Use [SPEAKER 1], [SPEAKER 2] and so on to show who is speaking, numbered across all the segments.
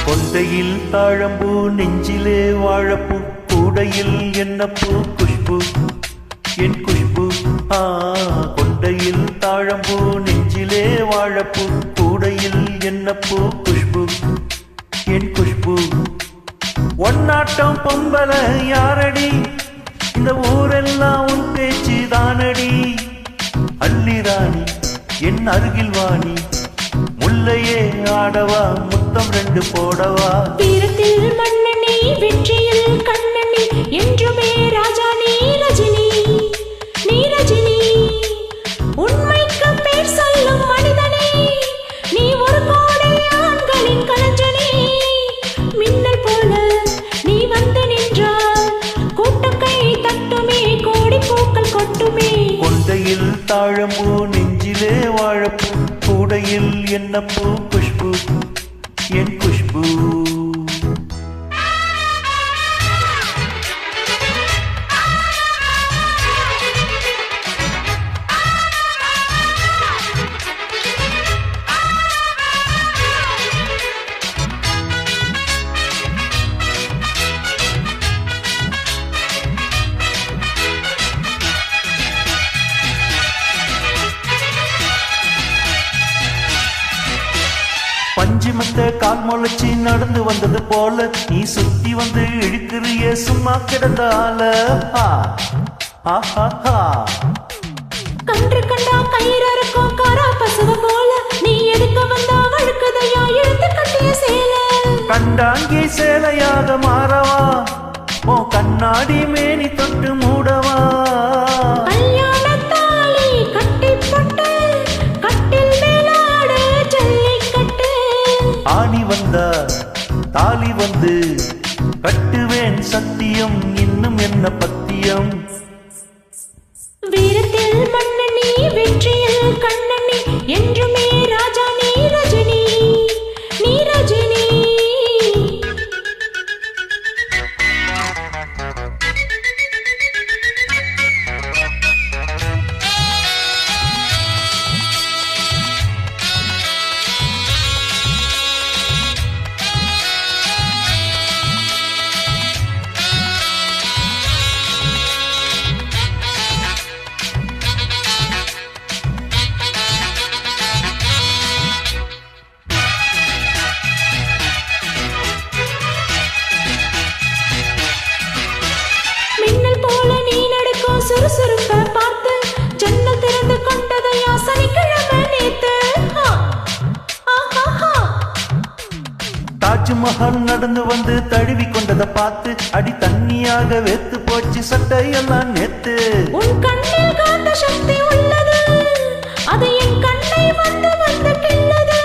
[SPEAKER 1] கொண்டையில் தாழம்பூ நெஞ்சிலே வாழப்பூ கூடையில் என்ன பூ குஷ்பு என் குஷ்பு கொண்டையில் தாழம்பூ நெஞ்சிலே வாழப்பூ கூடையில் என்ன பூ குஷ்பு என் குஷ்பு ஒன்னாட்டம் பொம்பல யாரடி இந்த ஊரெல்லாம் உன் பேச்சு தானடி அள்ளிராணி என் அருகில் வாணி முல்லையே ஆடவா முத்தம் 2 போடவா
[SPEAKER 2] வீரத்தில் மன்னனி வெற்றியில் கண்ணனி என்றுமே ராஜா நீ ரஜினி நீ ரஜினி உண்மைக்கு பேர் சொல்லும் மனிதனே நீ ஒரு கோடை ஆண்களின் கலஞ்சனே மின்னல் போல நீ வந்து நின்றால் கூட்டம் கை தட்டுமே கோடி பூக்கள் கொட்டுமே
[SPEAKER 1] கொண்டையில் தாழம்பூ நெஞ்சிலே வாழப்பூ கூடையில் என்ன பூ குஷ்பு என் குஷ்பு பஞ்சுமத்த கால் முளைச்சி நடந்து வந்தது போல நீ சுத்தி வந்து இழுக்கிறிய சும்மா கிடந்தால
[SPEAKER 2] கன்று கண்டா கயிறறுக்கும் காரா பசுவ போல நீ எடுக்க வந்தா வழுக்குதையா இழுத்து கட்டிய சேல
[SPEAKER 1] கண்டாங்கி சேலையாக மாறவா ஓ கண்ணாடி மேனி தொட்டு மூடவா ஆணி வந்தா தாலி வந்து கட்டுவேன் சத்தியம் இன்னும் என்ன பத்தியம்
[SPEAKER 2] வீரத்தில் மன்னனி வெற்றியில் கண்ணனி என்றுமே ராஜா நீ ரஜினி நீ ரஜினி சுறுசுறுப்ப பார்த்து ஜன்னல் திறந்து கொண்டதையா சனிக்கிழமை நேத்து
[SPEAKER 1] தாஜ்மஹால் நடந்து வந்து தழுவி கொண்டதை பார்த்து அடி தண்ணியாக வேத்து போச்சு சட்டையெல்லாம் நேத்து
[SPEAKER 2] உன் கண்ணில் காந்த சக்தி உள்ளது அது என் கண்ணை வந்து வந்து கிள்ளது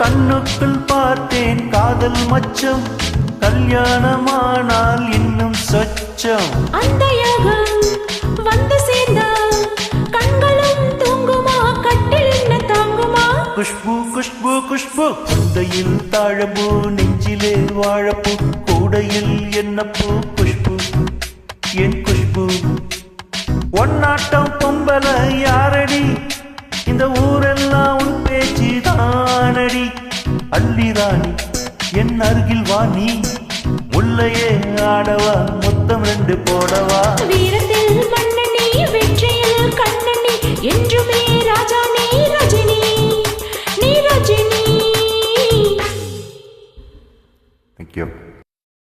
[SPEAKER 1] கண்ணுக்குள் பார்த்தேன் காதல் மச்சம் கல்யாணமானால் இன்னும் சொச்சம்
[SPEAKER 2] அந்த யோகம் வந்து சேர்ந்தா கண்களும் தூங்குமா கட்டில் என்ன தாங்குமா
[SPEAKER 1] குஷ்பு குஷ்பு குஷ்பு கொண்டையில் தாழம்பூ நெஞ்சிலே வாழப்பூ கூடையில் என்ன பூ குஷ்பு என் குஷ்பு ஒன்னாட்டம் பொம்பல யாரடி இந்த ஊரெல்லாம் உன் பேச்சு தானடி அள்ளிராணி என் அருகில் வாணி முல்லையே ஆடவா மொத்தம் 2 போடவா
[SPEAKER 2] வீரத்தில்